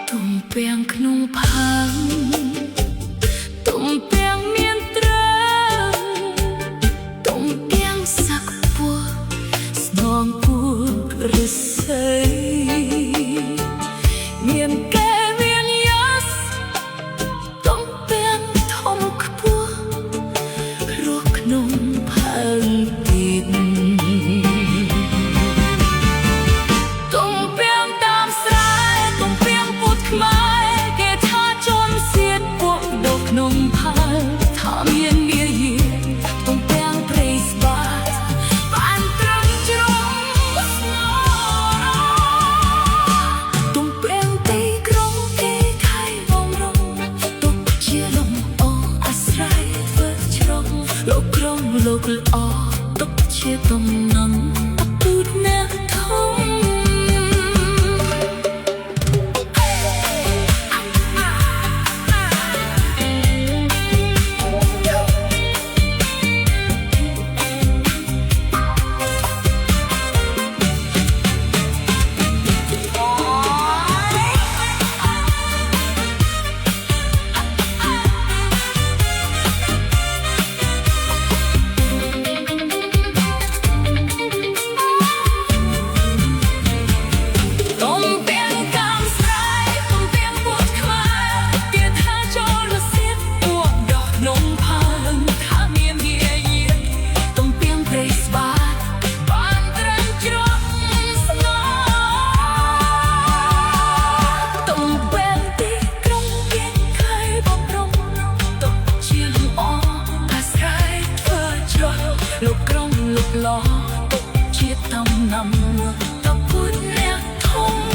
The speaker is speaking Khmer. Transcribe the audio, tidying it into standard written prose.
ទំពាំងក្នុងផើងទំពាំងមានត្រើងទំពាំងសាក់ពួរស្នងពួរឫស្សីមានកែមានយ៉ាសទំពាំងធំខ្ពស់រស់ក្នុងផើងទៀតទំពាំងតាមស្រែទំពាំងពុតខ្មែរគេថាជន់សៀតពួកនៅក្នុងផើងថាមានមាយាទំពាំងព្រៃស្បាបានត្រឹមជ្រុងស្នរទំពាំងទីក្រុងគេខៃវងរងទុកជាលំអអាស្រ័យធ្វើជ្រុងលោកក្រុងលោកល្អទុកជាតំណងពូតណាស់ធំលោកក្រុងលោកឡោទុកជាតំណំតពុតអ្នកធំ